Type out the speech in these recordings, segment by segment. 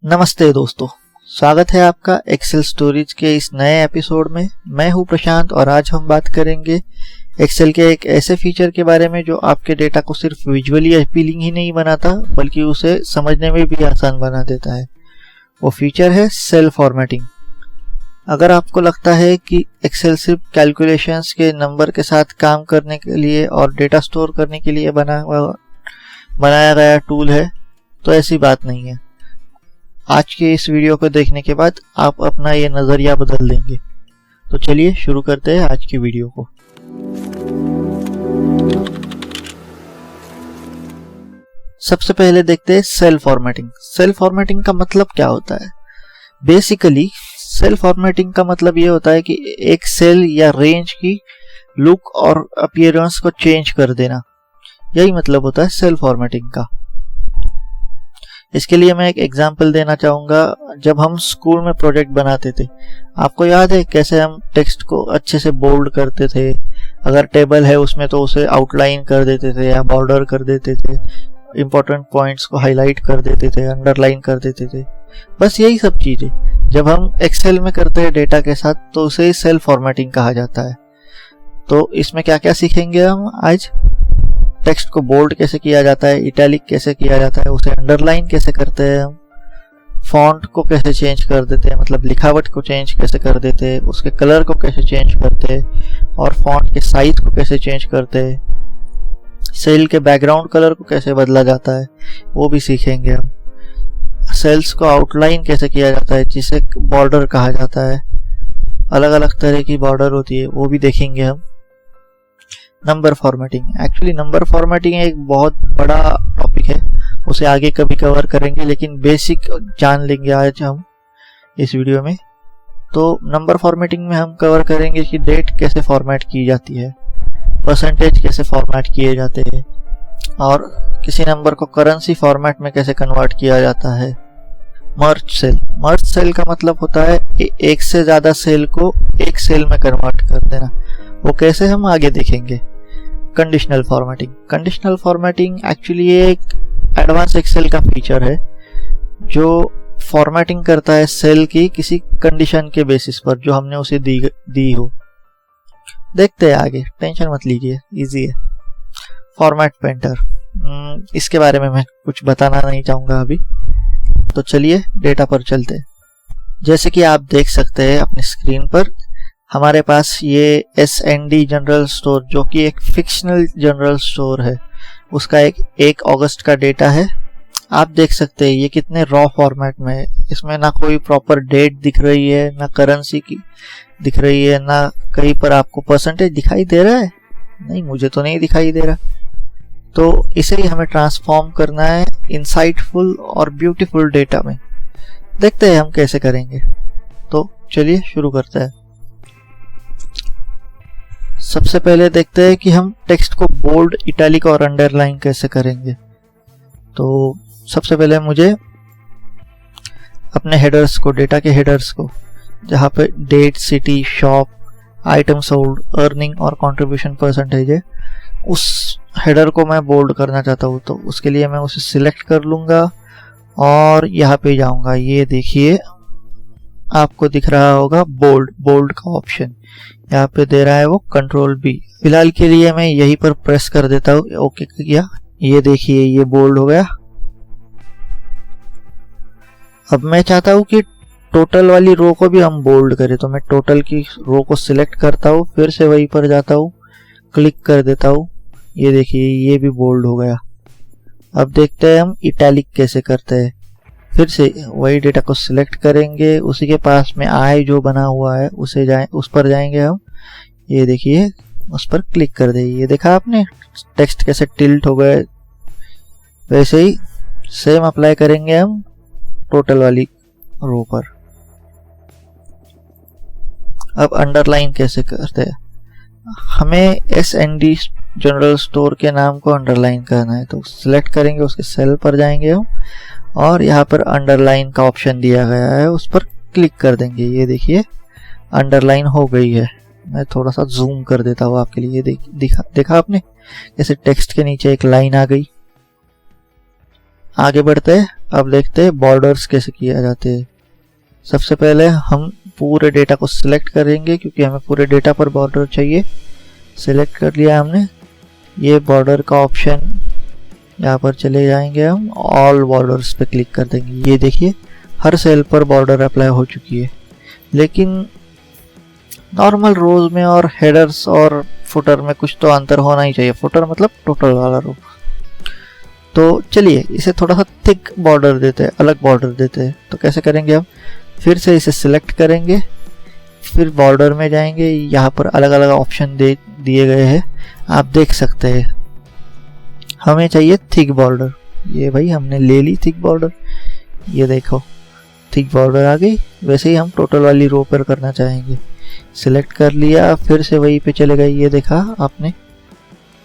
नमस्ते दोस्तों, स्वागत है आपका एक्सेल स्टोरेज के इस नए एपिसोड में। मैं हूं प्रशांत और आज हम बात करेंगे एक्सेल के एक ऐसे फीचर के बारे में जो आपके डेटा को सिर्फ विजुअली अपीलिंग ही नहीं बनाता बल्कि उसे समझने में भी आसान बना देता है। वो फीचर है सेल फॉर्मेटिंग। अगर आपको लगता है कि एक्सेल सिर्फ कैलकुलेशंस के नंबर के साथ काम करने के लिए और डेटा स्टोर करने के लिए बनाया गया टूल है, तो ऐसी बात नहीं है। आज के इस वीडियो को देखने के बाद आप अपना ये नजरिया बदल देंगे। तो चलिए शुरू करते हैं आज की वीडियो को। सबसे पहले देखते हैं सेल फॉर्मेटिंग। सेल फॉर्मेटिंग का मतलब क्या होता है? बेसिकली सेल फॉर्मेटिंग का मतलब ये होता है कि एक सेल या रेंज की लुक और अपीयरेंस को चेंज कर देना। यही मतलब होता है सेल फॉर्मेटिंग का। इसके लिए मैं एक एग्जांपल देना चाहूँगा। जब हम स्कूल में प्रोजेक्ट बनाते थे, आपको याद है कैसे हम टेक्स्ट को अच्छे से बोल्ड करते थे? अगर टेबल है उसमें तो उसे आउटलाइन कर देते थे या बॉर्डर कर देते थे, इंपॉर्टेंट पॉइंट्स को हाईलाइट कर देते थे, अंडरलाइन कर देते थे। बस यही सब चीज़ें जब हम एक्सेल में करते हैं डेटा के साथ, तो उसे सेल फॉर्मेटिंग कहा जाता है। तो इसमें क्या क्या सीखेंगे हम आज? टेक्स्ट को बोल्ड कैसे किया जाता है, इटैलिक कैसे किया जाता है, उसे अंडरलाइन कैसे करते हैं हम, फॉन्ट को कैसे चेंज कर देते हैं, मतलब लिखावट को चेंज कैसे कर देते हैं, उसके कलर को कैसे चेंज करते हैं और फॉन्ट के साइज को कैसे चेंज करते हैं, सेल के बैकग्राउंड कलर को कैसे बदला जाता है वो भी सीखेंगे हम। सेल्स को आउटलाइन कैसे किया जाता है जिसे बॉर्डर कहा जाता है, अलग अलग तरह की बॉर्डर होती है, वो भी देखेंगे हम। Number formatting, actually number formatting एक बहुत बड़ा टॉपिक है, उसे आगे कभी कवर करेंगे, लेकिन बेसिक जान लेंगे आज हम इस वीडियो में। तो नंबर फॉर्मेटिंग में हम कवर करेंगे कि डेट कैसे फॉर्मेट की जाती है, परसेंटेज कैसे फॉर्मेट किए जाते हैं और किसी नंबर को करेंसी फॉर्मेट में कैसे कन्वर्ट किया जाता है। मर्ज सेल का मतलब होता है एक से ज्यादा सेल को एक सेल में कन्वर्ट कर देना। वो कैसे हम आगे देखेंगे। कंडीशनल फॉर्मेटिंग एक्चुअली एक एडवांस एक्सेल का फीचर है जो फॉर्मेटिंग करता है सेल की किसी कंडीशन के बेसिस पर जो हमने उसे दी हो। देखते हैं आगे, टेंशन मत लीजिए, इजी है। फॉर्मेट पेंटर, इसके बारे में मैं कुछ बताना नहीं चाहूँगा अभी। तो चलिए डेटा पर चलते हैं। जैसे कि आप देख सकते हैं अपनी स्क्रीन पर, हमारे पास ये SND जनरल स्टोर जो कि एक फिक्शनल जनरल स्टोर है, उसका 1 अगस्त का डेटा है। आप देख सकते हैं ये कितने रॉ फॉर्मेट में है। इसमें ना कोई प्रॉपर डेट दिख रही है, ना करेंसी की दिख रही है, ना कहीं पर आपको परसेंटेज दिखाई दे रहा है। नहीं, मुझे तो नहीं दिखाई दे रहा। तो इसे ही हमें ट्रांसफॉर्म करना है इंसाइटफुल और ब्यूटीफुल डेटा में। देखते हैं हम कैसे करेंगे। तो चलिए शुरू करते हैं। सबसे पहले देखते हैं कि हम टेक्स्ट को बोल्ड, इटैलिक और अंडरलाइन कैसे करेंगे। तो सबसे पहले मुझे अपने हेडर्स को, डेटा के हेडर्स को, जहाँ पे date, city, shop, item sold, earning और कंट्रीब्यूशन परसेंटेज है, उस हेडर को मैं बोल्ड करना चाहता हूँ। तो उसके लिए मैं उसे सिलेक्ट कर लूँगा और यहाँ पे जाऊँगा। ये देखिए आपको दिख रहा होगा बोल्ड का ऑप्शन, यहाँ पे दे रहा है वो Ctrl+B। फिलहाल के लिए मैं यहीं पर प्रेस कर देता हूँ, ओके किया। ये देखिए ये बोल्ड हो गया। अब मैं चाहता हूँ कि टोटल वाली रो को भी हम बोल्ड करें, तो मैं टोटल की रो को सिलेक्ट करता हूँ, फिर से वहीं पर जाता हूँ, क्लिक कर देता हूँ। ये देखिए ये भी बोल्ड हो गया। अब देखते हैं हम इटैलिक कैसे करते हैं। फिर से वही डेटा को सिलेक्ट करेंगे, उसी के पास में आई जो बना हुआ है उस पर जाएंगे हम। ये देखिए उस पर क्लिक कर दे। ये देखा आपने टेक्स्ट कैसे टिल्ट हो गए। वैसे ही सेम अप्लाई करेंगे हम टोटल वाली रो पर। अब अंडरलाइन कैसे करते हैं? हमें SND जनरल स्टोर के नाम को अंडरलाइन करना है, तो सिलेक्ट करेंगे, उसके सेल पर जाएंगे हम और यहाँ पर अंडरलाइन का ऑप्शन दिया गया है, उस पर क्लिक कर देंगे। ये देखिए अंडरलाइन हो गई है। मैं थोड़ा सा जूम कर देता हूँ आपके लिए। देखा आपने जैसे टेक्स्ट के नीचे एक लाइन आ गई। आगे बढ़ते हैं। अब देखते हैं बॉर्डर्स कैसे किया जाते हैं। सबसे पहले हम पूरे डेटा को सिलेक्ट करेंगे क्योंकि हमें पूरे डेटा पर बॉर्डर चाहिए। सिलेक्ट कर लिया हमने, ये बॉर्डर का ऑप्शन यहाँ पर चले जाएंगे, हम ऑल बॉर्डर्स पे क्लिक कर देंगे। ये देखिए हर सेल पर बॉर्डर अप्लाई हो चुकी है। लेकिन नॉर्मल रोज में और हेडर्स और फुटर में कुछ तो अंतर होना ही चाहिए। फुटर मतलब टोटल वाला रो। तो चलिए इसे थोड़ा सा थिक बॉर्डर देते हैं, अलग बॉर्डर देते हैं। तो कैसे करेंगे हम, फिर से इसे सिलेक्ट करेंगे, फिर बॉर्डर में जाएंगे। यहाँ पर अलग अलग ऑप्शन दिए गए हैं, आप देख सकते हैं। हमें चाहिए थिक बॉर्डर, ये भाई हमने ले ली थिक बॉर्डर। ये देखो थिक बॉर्डर आ गई। वैसे ही हम टोटल वाली रो पर करना चाहेंगे। सिलेक्ट कर लिया, फिर से वहीं पे चले गए। ये देखा आपने,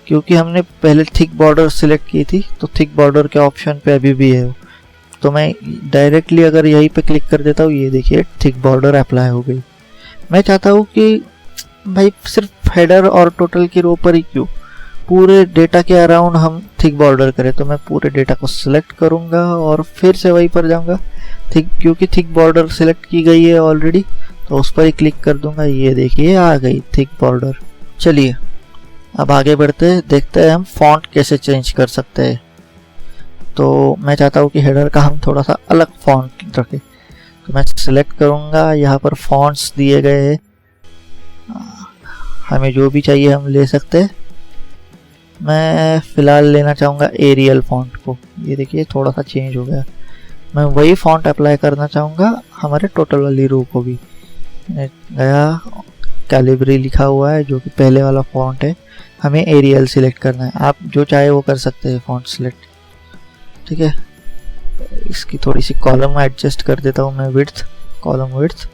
क्योंकि हमने पहले थिक बॉर्डर सिलेक्ट की थी तो थिक बॉर्डर के ऑप्शन पे अभी भी है। तो मैं डायरेक्टली अगर यहीं पे क्लिक कर देता हूँ, ये देखिए थिक बॉर्डर अप्लाई हो गई। मैं चाहता हूँ कि भाई सिर्फ हेडर और टोटल की रो पर ही क्यों, पूरे डेटा के अराउंड हम थिक बॉर्डर करें। तो मैं पूरे डेटा को सिलेक्ट करूँगा और फिर से वहीं पर जाऊँगा थिक, क्योंकि थिक बॉर्डर सिलेक्ट की गई है ऑलरेडी, तो उस पर ही क्लिक कर दूंगा। ये देखिए आ गई थिक बॉर्डर। चलिए अब आगे बढ़ते हैं, देखते हैं हम फॉन्ट कैसे चेंज कर सकते हैं। तो मैं चाहता हूँ कि हेडर का हम थोड़ा सा अलग फॉन्ट रखें। तो मैं सिलेक्ट करूँगा, यहाँ पर फॉन्ट्स दिए गए हैं, हमें जो भी चाहिए हम ले सकते हैं। मैं फ़िलहाल लेना चाहूँगा एरियल फॉन्ट को। ये देखिए थोड़ा सा चेंज हो गया। मैं वही फॉन्ट अप्लाई करना चाहूँगा हमारे टोटल वाली रो को भी। गया कैलिब्री लिखा हुआ है जो कि पहले वाला फॉन्ट है, हमें एरियल सिलेक्ट करना है। आप जो चाहे वो कर सकते हैं फॉन्ट सिलेक्ट, ठीक है। इसकी थोड़ी सी कॉलम एडजस्ट कर देता हूँ मैं, विड्थ, कॉलम विड्थ।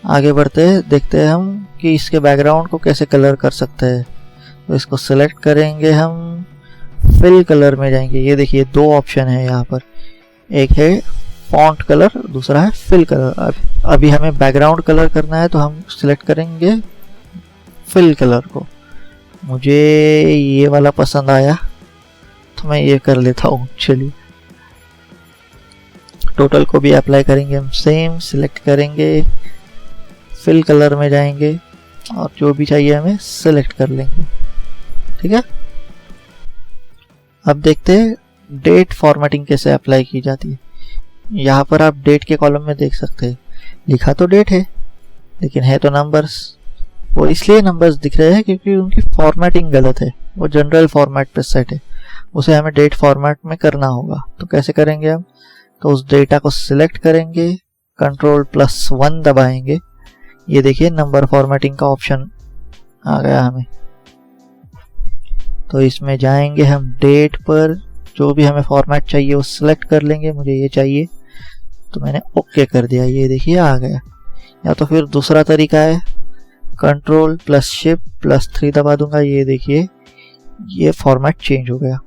आगे बढ़ते हैं, देखते हैं हम कि इसके बैकग्राउंड को कैसे कलर कर सकते हैं। तो इसको सिलेक्ट करेंगे, हम फिल कलर में जाएंगे। ये देखिए दो ऑप्शन है यहाँ पर, एक है फॉन्ट कलर, दूसरा है फिल कलर। अभी हमें बैकग्राउंड कलर करना है तो हम सिलेक्ट करेंगे फिल कलर को। मुझे ये वाला पसंद आया तो मैं ये कर लेता हूँ। चलिए टोटल को भी अप्लाई करेंगे हम, सेम सिलेक्ट करेंगे, फिल कलर में जाएंगे और जो भी चाहिए हमें सिलेक्ट कर लेंगे, ठीक है। अब देखते हैं डेट फॉर्मेटिंग कैसे अप्लाई की जाती है। यहाँ पर आप डेट के कॉलम में देख सकते हैं, लिखा तो डेट है लेकिन है तो नंबर्स। वो इसलिए नंबर्स दिख रहे हैं क्योंकि उनकी फॉर्मेटिंग गलत है, वो जनरल फॉर्मेट पे सेट है, उसे हमें डेट फॉर्मेट में करना होगा। तो कैसे करेंगे हम, तो उस डेटा को सिलेक्ट करेंगे, Ctrl+1 दबाएंगे। ये देखिए नंबर फॉर्मेटिंग का ऑप्शन आ गया हमें। तो इसमें जाएंगे हम, डेट पर जो भी हमें फॉर्मेट चाहिए वो सिलेक्ट कर लेंगे। मुझे ये चाहिए तो मैंने ओके कर दिया, ये देखिए आ गया। या तो फिर दूसरा तरीका है, Ctrl+Shift+3 दबा दूंगा, ये देखिए ये फॉर्मेट चेंज हो गया।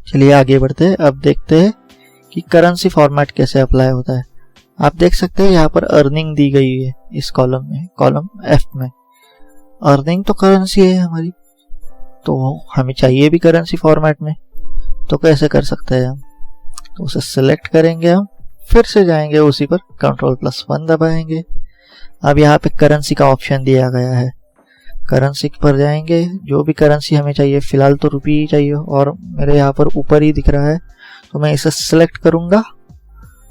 चलिए आगे बढ़ते हैं। अब देखते हैं कि करेंसी फॉर्मेट कैसे अप्लाई होता है। आप देख सकते हैं यहाँ पर अर्निंग दी गई है इस कॉलम में, कॉलम F में। अर्निंग तो करेंसी है हमारी, तो हमें चाहिए भी करेंसी फॉर्मेट में। तो कैसे कर सकते हैं हम, तो उसे सिलेक्ट करेंगे हम, फिर से जाएंगे उसी पर, Ctrl+1 दबाएंगे। अब यहाँ पे करेंसी का ऑप्शन दिया गया है, करेंसी पर जाएंगे, जो भी करेंसी हमें चाहिए। फिलहाल तो रुपी ही चाहिए और मेरे यहाँ पर ऊपर ही दिख रहा है, तो मैं इसे सिलेक्ट करूंगा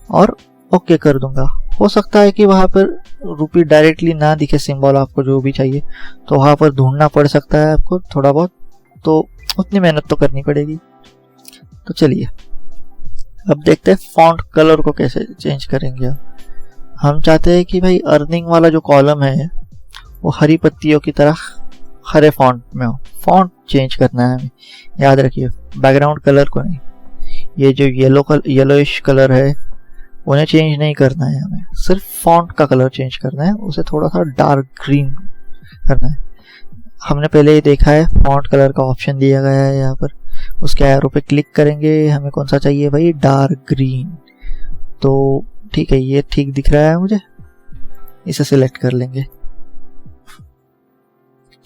और ओके कर दूंगा। हो सकता है कि वहाँ पर रुपी डायरेक्टली ना दिखे सिंबल, आपको जो भी चाहिए तो वहाँ पर ढूंढना पड़ सकता है आपको थोड़ा बहुत, तो उतनी मेहनत तो करनी पड़ेगी। तो चलिए अब देखते हैं फॉन्ट कलर को कैसे चेंज करेंगे। हम चाहते हैं कि भाई अर्निंग वाला जो कॉलम है वो हरी पत्तियों की तरह हरे फॉन्ट में हो। फॉन्ट चेंज करना है हमें, याद रखिए, बैकग्राउंड कलर को नहीं। ये जो येलोइश कलर है उन्हें चेंज नहीं करना है हमें, सिर्फ फॉन्ट का कलर चेंज करना है, उसे थोड़ा सा डार्क ग्रीन करना है। हमने पहले ही देखा है फॉन्ट कलर का ऑप्शन दिया गया है यहाँ पर, उसके एरो पे क्लिक करेंगे, हमें कौन सा चाहिए भाई, डार्क ग्रीन। तो ठीक है, ये ठीक दिख रहा है मुझे, इसे सिलेक्ट कर लेंगे।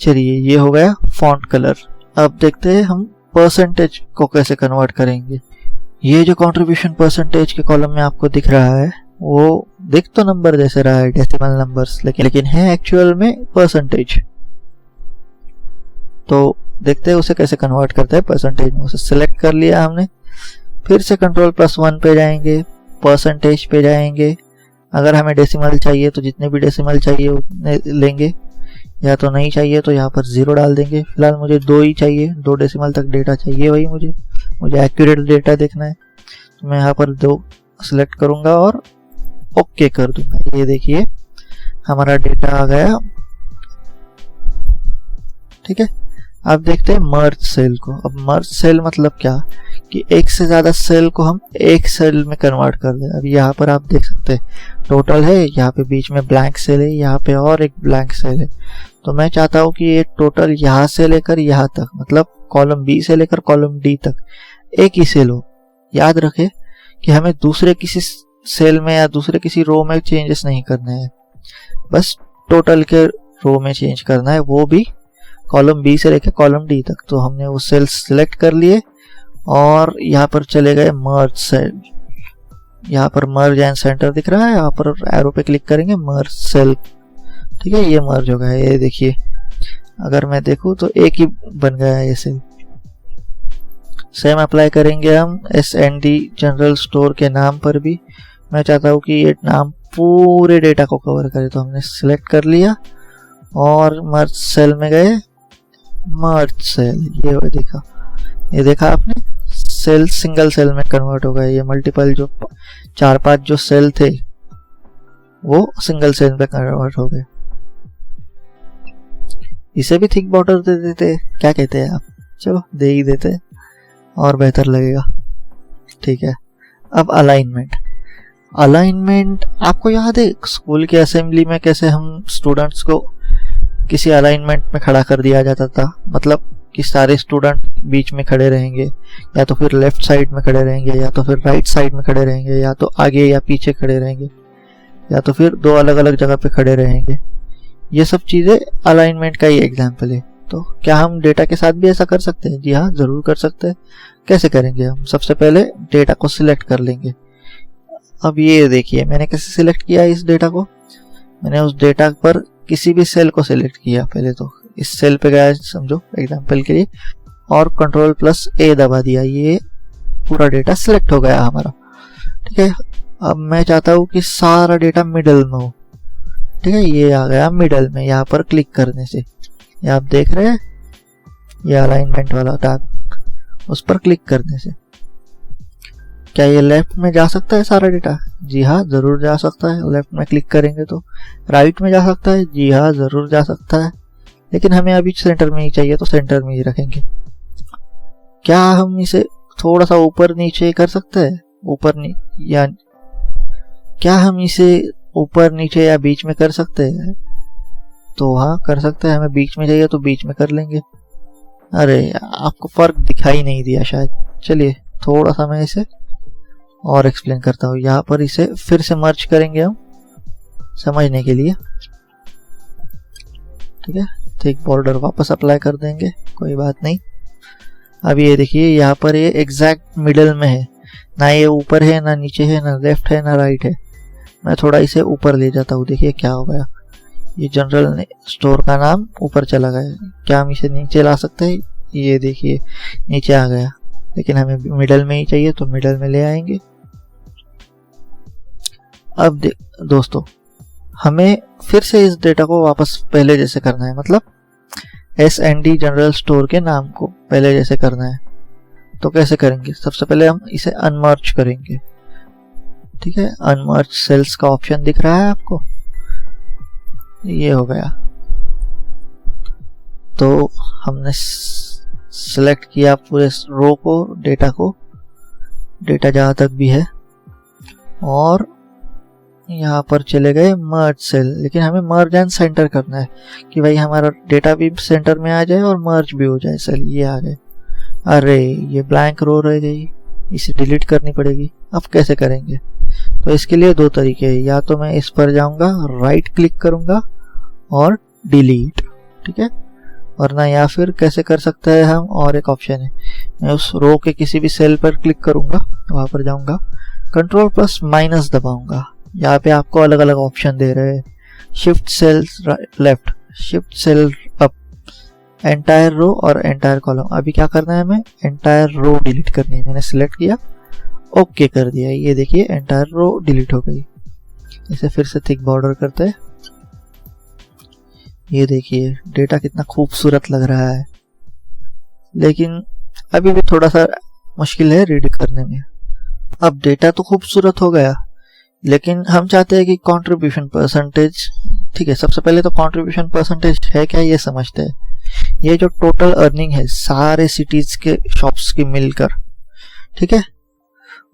चलिए ये हो गया फॉन्ट कलर। अब देखते हैं हम परसेंटेज को कैसे कन्वर्ट करेंगे। ये जो कंट्रीब्यूशन परसेंटेज के कॉलम में आपको दिख रहा है वो दिख तो नंबर जैसे रहा है, डेसिमल नंबर्स, लेकिन है एक्चुअल में परसेंटेज। तो देखते हैं उसे कैसे कन्वर्ट करते हैं परसेंटेज में। उसे सिलेक्ट कर लिया हमने, फिर से Ctrl+1 पे जाएंगे, परसेंटेज पे जाएंगे। अगर हमें डेसिमल चाहिए तो जितने भी डेसिमल चाहिए उतने लेंगे, या तो नहीं चाहिए तो यहाँ पर 0 डाल देंगे। फिलहाल मुझे 2 ही चाहिए, 2 डेसिमल तक डेटा चाहिए वही मुझे एक्यूरेट डेटा देखना है। तो मैं यहाँ पर 2 सिलेक्ट करूंगा और ओके कर दूंगा। ये देखिए हमारा डेटा आ गया। ठीक है, अब देखते हैं मर्ज सेल को। अब मर्ज सेल मतलब क्या कि एक से ज्यादा सेल को हम एक सेल में कन्वर्ट कर दें। अब यहाँ पर आप देख सकते हैं टोटल है, यहाँ पे बीच में ब्लैंक सेल है, यहाँ पे और एक ब्लैंक सेल है। तो मैं चाहता हूँ कि ये टोटल यहाँ से लेकर यहाँ तक, मतलब कॉलम बी से लेकर कॉलम डी तक एक ही सेल हो। याद रखें कि हमें दूसरे किसी सेल में या दूसरे किसी रो में चेंजेस नहीं करने हैं, बस टोटल के रो में चेंज करना है, वो भी कॉलम बी से लेकर कॉलम डी तक। तो हमने वो सेल सिलेक्ट कर लिए और यहाँ पर चले गए मर्ज सेल। यहाँ पर मर्ज एंड सेंटर दिख रहा है, यहाँ पर एरो पे क्लिक करेंगे, मर्ज सेल। ठीक है, ये मर्ज हो गया। ये देखिए अगर मैं देखूँ तो एक ही बन गया है ये सेल। सेम अप्लाई करेंगे हम SND जनरल स्टोर के नाम पर भी। मैं चाहता हूँ कि ये नाम पूरे डेटा को कवर करे, तो हमने सिलेक्ट कर लिया और मर्ज सेल में गए, मर्ज सेल। ये देखा आपने, सेल सिंगल सेल में कन्वर्ट हो गए। ये मल्टीपल जो 4-5 जो सेल थे वो सिंगल सेल में कन्वर्ट हो गए। इसे भी थिक बॉर्डर दे देते, क्या कहते हैं आप? चलो दे ही देते और बेहतर लगेगा। ठीक है, अब अलाइनमेंट आपको याद है स्कूल के असेंबली में कैसे हम स्टूडेंट्स को किसी अलाइनमेंट में खड़ा कर दिया जाता था? मतलब कि सारे स्टूडेंट बीच में खड़े रहेंगे, या तो फिर लेफ्ट साइड में खड़े रहेंगे, या तो फिर राइट साइड में खड़े रहेंगे, या तो आगे या पीछे खड़े रहेंगे, या तो फिर 2 अलग अलग जगह पे खड़े रहेंगे। ये सब चीजें अलाइनमेंट का ही एग्जाम्पल है। तो क्या हम डेटा के साथ भी ऐसा कर सकते हैं? जी हाँ, जरूर कर सकते हैं। कैसे करेंगे हम? सबसे पहले डेटा को सिलेक्ट कर लेंगे। अब ये देखिए मैंने कैसे सिलेक्ट किया इस डेटा को। मैंने उस डेटा पर किसी भी सेल को सिलेक्ट किया। पहले तो इस सेल पे गया समझो एग्जाम्पल के लिए, और Ctrl+A दबा दिया। ये पूरा डेटा सिलेक्ट हो गया हमारा। ठीक है, अब मैं चाहता हूँ कि सारा डेटा मिडल में हो। ठीक है, ये आ गया मिडल में। यहाँ पर क्लिक करने से ये आप देख रहे हैं, ये अलाइनमेंट वाला टैब, उस पर क्लिक करने से क्या ये लेफ्ट में जा सकता है सारा डेटा? जी हाँ, जरूर जा सकता है। लेफ्ट में क्लिक करेंगे तो राइट में जा सकता है? जी हाँ, जरूर जा सकता है। लेकिन हमें अभी सेंटर में ही चाहिए तो सेंटर में ही रखेंगे। क्या हम इसे थोड़ा सा ऊपर नीचे कर सकते हैं? या क्या हम इसे ऊपर नीचे या बीच में कर सकते हैं? तो हाँ, कर सकते हैं। हमें बीच में चाहिए तो बीच में कर लेंगे। अरे आपको फर्क दिखाई नहीं दिया शायद। चलिए थोड़ा सा मैं इसे और एक्सप्लेन करता हूँ। यहाँ पर इसे फिर से मर्ज करेंगे हम समझने के लिए। ठीक है, थिक बॉर्डर वापस अप्लाई कर देंगे, कोई बात नहीं। अब ये देखिए यहाँ पर ये एग्जैक्ट मिडल में है, ना ये ऊपर है, ना नीचे है, ना लेफ्ट है, ना राइट है। मैं थोड़ा इसे ऊपर ले जाता हूँ। देखिए क्या हो गया, ये जनरल स्टोर का नाम ऊपर चला गया। क्या हम इसे नीचे ला सकते हैं? ये देखिए नीचे आ गया, लेकिन हमें मिडल में ही चाहिए तो मिडल में ले आएंगे। अब दोस्तों, हमें फिर से इस डेटा को वापस पहले जैसे करना है, मतलब SND जनरल स्टोर के नाम को पहले जैसे करना है। तो कैसे करेंगे? सबसे पहले हम इसे अनमर्ज करेंगे। ठीक है, अनमर्ज सेल्स का ऑप्शन दिख रहा है आपको, ये हो गया। तो हमने सिलेक्ट किया पूरे रो को, डेटा जहां तक भी है, और यहाँ पर चले गए मर्ज सेल। लेकिन हमें मर्ज एंड सेंटर करना है कि भाई हमारा डेटा भी सेंटर में आ जाए और मर्ज भी हो जाए सेल। ये आ गए। अरे ये ब्लैंक रो रह गई, इसे डिलीट करनी पड़ेगी। अब कैसे करेंगे? तो इसके लिए 2 तरीके हैं। या तो मैं इस पर जाऊंगा, राइट क्लिक करूंगा और डिलीट। ठीक है, वरना या फिर कैसे कर सकते हैं हम, और एक ऑप्शन है मैं उस रो के किसी भी सेल पर क्लिक करूंगा, वहां पर जाऊंगा, कंट्रोल प्लस माइनस दबाऊंगा। यहाँ पे आपको अलग अलग ऑप्शन दे रहे हैं, shift cell left, shift cell up, entire row और एंटायर कॉलम। अभी क्या करना है, हमें एंटायर रो डिलीट करनी है। मैंने सिलेक्ट किया, ओके कर दिया। ये देखिए एंटायर रो डिलीट हो गई। इसे फिर से थिक बॉर्डर करते हैं। ये देखिए डेटा कितना खूबसूरत लग रहा है, लेकिन अभी भी थोड़ा सा मुश्किल है रीड करने में। अब डेटा तो खूबसूरत हो गया, लेकिन हम चाहते हैं कि कंट्रीब्यूशन परसेंटेज, ठीक है, सबसे पहले तो कंट्रीब्यूशन परसेंटेज है क्या ये समझते हैं। ये जो टोटल अर्निंग है सारे सिटीज के शॉप्स की मिलकर, ठीक है,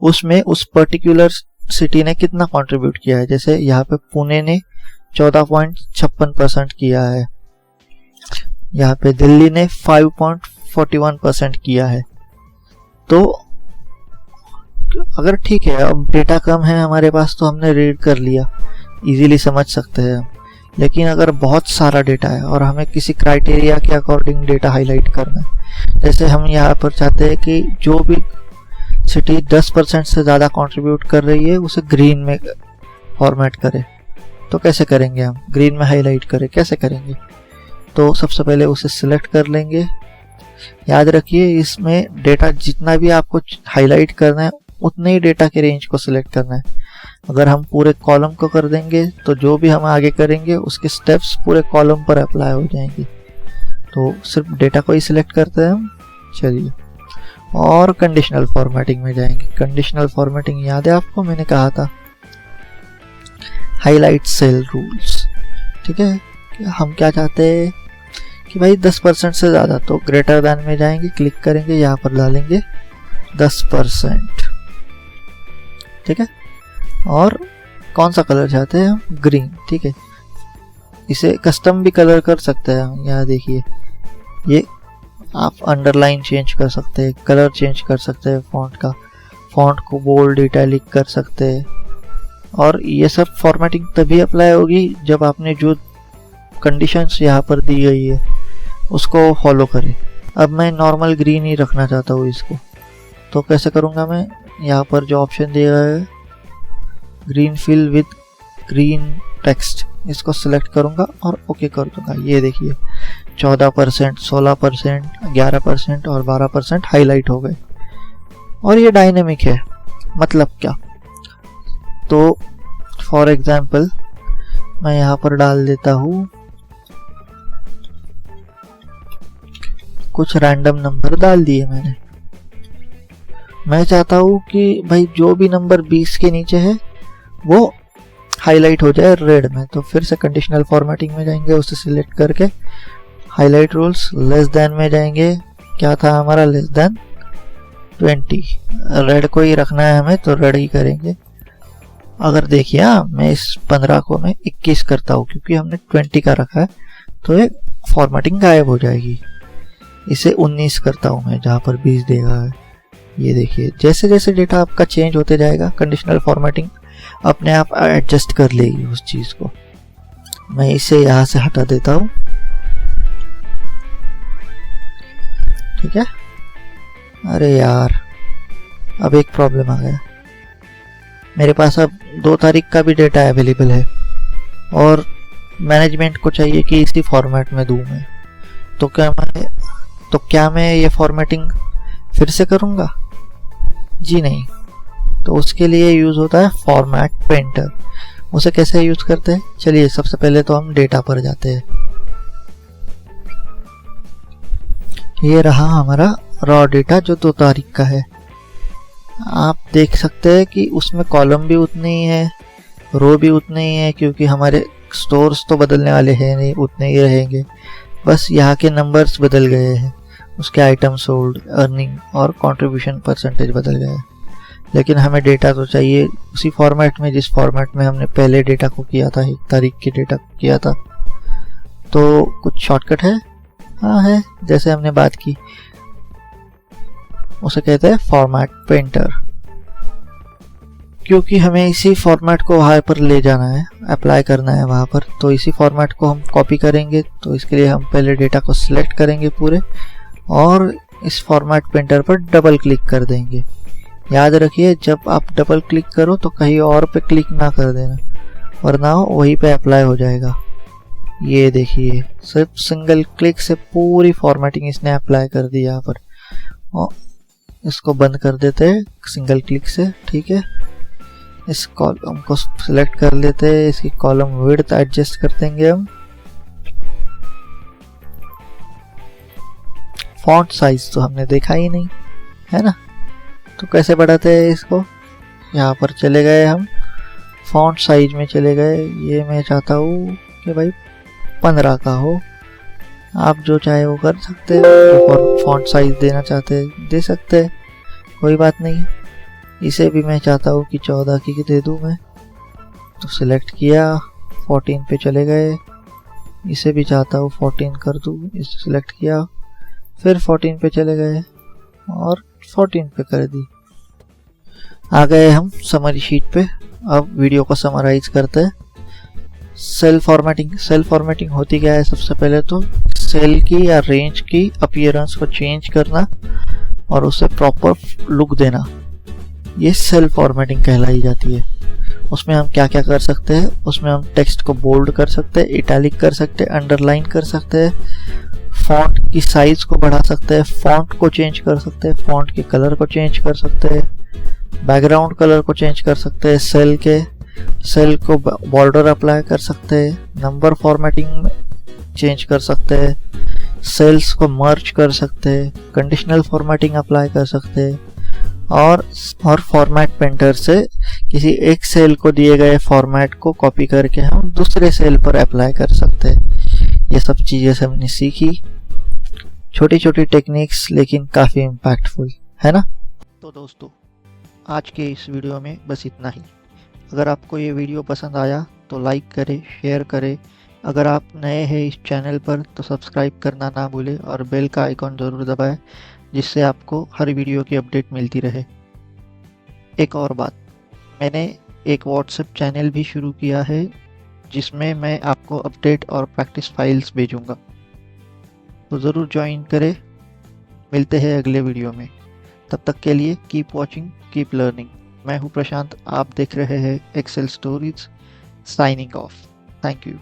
उसमें उस पर्टिकुलर सिटी ने कितना कंट्रीब्यूट किया है। जैसे यहाँ पे पुणे ने 14.56% किया है, यहाँ पे दिल्ली ने 5.41% किया है। तो अगर ठीक है, अब डेटा कम है हमारे पास तो हमने रीड कर लिया, इजीली समझ सकते हैं हम। लेकिन अगर बहुत सारा डेटा है और हमें किसी क्राइटेरिया के अकॉर्डिंग डेटा हाईलाइट करना है, जैसे हम यहाँ पर चाहते हैं कि जो भी सिटी 10% से ज़्यादा कंट्रीब्यूट कर रही है उसे ग्रीन में फॉर्मेट करें, तो कैसे करेंगे हम, ग्रीन में हाईलाइट करें, कैसे करेंगे। तो सबसे पहले उसे सिलेक्ट कर लेंगे। याद रखिए इसमें डेटा जितना भी आपको हाईलाइट करना है उतने ही डेटा के रेंज को सिलेक्ट करना है। अगर हम पूरे कॉलम को कर देंगे तो जो भी हम आगे करेंगे उसके स्टेप्स पूरे कॉलम पर अप्लाई हो जाएंगे। तो सिर्फ डेटा को ही सिलेक्ट करते हैं हम। चलिए, और कंडीशनल फॉर्मेटिंग में जाएंगे। कंडीशनल फॉर्मेटिंग याद है आपको, मैंने कहा था हाईलाइट सेल रूल्स, ठीक है। हम क्या चाहते हैं कि भाई 10% से ज़्यादा, तो ग्रेटर दैन में जाएंगे, क्लिक करेंगे, यहाँ पर डालेंगे 10%, ठीक है। और कौन सा कलर चाहते हैं हम, ग्रीन, ठीक है। इसे कस्टम भी कलर कर सकते हैं हम। यहाँ देखिए ये आप अंडरलाइन चेंज कर सकते हैं, कलर चेंज कर सकते हैं फॉन्ट का, फॉन्ट को बोल्ड इटैलिक कर सकते हैं। और ये सब फॉर्मेटिंग तभी अप्लाई होगी जब आपने जो कंडीशंस यहाँ पर दी गई है उसको फॉलो करें। अब मैं नॉर्मल ग्रीन ही रखना चाहता हूँ इसको, तो कैसे करूँगा मैं, यहाँ पर जो ऑप्शन दिया है green fill with green text, इसको सिलेक्ट करूँगा और ओके कर दूँगा। ये देखिए 14%, 16%, 11% और 12% हाईलाइट हो गए। और ये डायनेमिक है, मतलब क्या, तो फॉर एग्जाम्पल मैं यहाँ पर डाल देता हूँ कुछ रैंडम नंबर डाल दिए मैंने। मैं चाहता हूँ कि भाई जो भी नंबर 20 के नीचे है वो हाईलाइट हो जाए रेड में। तो फिर से कंडीशनल फॉर्मेटिंग में जाएंगे, उसे सिलेक्ट करके हाईलाइट रूल्स, लेस देन में जाएंगे, क्या था हमारा लेस देन 20, रेड को ही रखना है हमें तो रेड ही करेंगे। अगर देखिए मैं इस 15 को मैं 21 करता हूँ क्योंकि हमने 20 का रखा है, तो ये फॉर्मेटिंग गायब हो जाएगी। इसे 19 करता हूँ मैं जहाँ पर 20 देगा है। ये देखिए जैसे जैसे डेटा आपका चेंज होते जाएगा कंडीशनल फॉर्मेटिंग अपने आप एडजस्ट कर लेगी उस चीज़ को। मैं इसे यहाँ से हटा देता हूँ, ठीक है। अरे यार अब एक प्रॉब्लम आ गया, मेरे पास अब 2 तारीख का भी डेटा अवेलेबल है और मैनेजमेंट को चाहिए कि इसी फॉर्मेट में दूँ मैं। तो क्या मैं ये फॉर्मेटिंग फिर से करूँगा? जी नहीं। तो उसके लिए यूज़ होता है फॉर्मेट पेंटर। उसे कैसे यूज़ करते हैं, चलिए सबसे पहले तो हम डेटा पर जाते हैं। ये रहा हमारा रॉ डेटा जो 2 तारीख का है। आप देख सकते हैं कि उसमें कॉलम भी उतने ही है, रो भी उतने ही है, क्योंकि हमारे स्टोर्स तो बदलने वाले हैं नहीं, उतने ही रहेंगे, बस यहाँ के नंबर्स बदल गए हैं, उसके आइटम सोल्ड, अर्निंग और कंट्रीब्यूशन परसेंटेज बदल गए। लेकिन हमें डेटा तो चाहिए उसी फॉर्मेट में जिस फॉर्मेट में हमने पहले डेटा को किया था, 1 तारीख के डेटा को किया था। तो कुछ शॉर्टकट है? हाँ है, जैसे हमने बात की, उसे कहते हैं फॉर्मेट पेंटर। क्योंकि हमें इसी फॉर्मेट को वहाँ पर ले जाना है, अप्लाई करना है वहाँ पर, तो इसी फॉर्मेट को हम कॉपी करेंगे। तो इसके लिए हम पहले डेटा को सिलेक्ट करेंगे पूरे और इस फॉर्मेट पेंटर पर डबल क्लिक कर देंगे। याद रखिए जब आप डबल क्लिक करो तो कहीं और पे क्लिक ना कर देना, वरना वहीं पे अप्लाई हो जाएगा। ये देखिए सिर्फ सिंगल क्लिक से पूरी फॉर्मेटिंग इसने अप्लाई कर दी यहाँ पर। और इसको बंद कर देते हैं सिंगल क्लिक से, ठीक है। इस कॉलम को सिलेक्ट कर लेते हैं, इसकी कॉलम विड्थ एडजस्ट कर देंगे हम। फॉन्ट साइज तो हमने देखा ही नहीं है ना, तो कैसे बढ़ाते हैं इसको। यहाँ पर चले गए हम, फॉन्ट साइज में चले गए। ये मैं चाहता हूँ कि भाई 15 का हो। आप जो चाहे वो कर सकते हो, जो फॉन्ट साइज देना चाहते हैं दे सकते हैं, कोई बात नहीं। इसे भी मैं चाहता हूँ कि 14 की दे दूँ मैं, तो सिलेक्ट किया, 14 पे चले गए। इसे भी चाहता हूँ 14 कर दूँ, इसे सिलेक्ट किया, फिर 14 पे चले गए और 14 पे कर दी। आ गए हम समरी शीट पे। अब वीडियो को समराइज करते हैं। सेल फॉर्मेटिंग होती क्या है। सबसे पहले तो सेल की या रेंज की अपीयरेंस को चेंज करना और उसे प्रॉपर लुक देना, ये सेल फॉर्मेटिंग कहलाई जाती है। उसमें हम क्या क्या कर सकते हैं, उसमें हम टेक्स्ट को बोल्ड कर सकते हैं, इटैलिक कर सकते हैं, अंडरलाइन कर सकते हैं, फॉन्ट की साइज को बढ़ा सकते हैं, फॉन्ट को चेंज कर सकते हैं, फॉन्ट के कलर को चेंज कर सकते हैं, बैकग्राउंड कलर को चेंज कर सकते हैं, सेल को बॉर्डर अप्लाई कर सकते हैं, नंबर फॉर्मेटिंग में चेंज कर सकते हैं, सेल्स को मर्ज कर सकते हैं, कंडीशनल फॉर्मेटिंग अप्लाई कर सकते हैं, और फॉर्मेट पेंटर से किसी एक सेल को दिए गए फॉर्मेट को कॉपी करके हम दूसरे सेल पर अप्लाई कर सकते हैं। ये सब चीज़ें हमने सीखी, छोटी छोटी टेक्निक्स, लेकिन काफ़ी इम्पैक्टफुल है ना। तो दोस्तों आज के इस वीडियो में बस इतना ही। अगर आपको ये वीडियो पसंद आया तो लाइक करें, शेयर करें। अगर आप नए हैं इस चैनल पर तो सब्सक्राइब करना ना भूलें और बेल का आइकॉन ज़रूर दबाएं, जिससे आपको हर वीडियो की अपडेट मिलती रहे। एक और बात, मैंने एक व्हाट्सएप चैनल भी शुरू किया है जिसमें मैं आपको अपडेट और प्रैक्टिस फाइल्स भेजूंगा, तो ज़रूर ज्वाइन करें। मिलते हैं अगले वीडियो में, तब तक के लिए कीप वॉचिंग, कीप लर्निंग। मैं हूँ प्रशांत, आप देख रहे हैं Excel stories. Signing off. Thank you.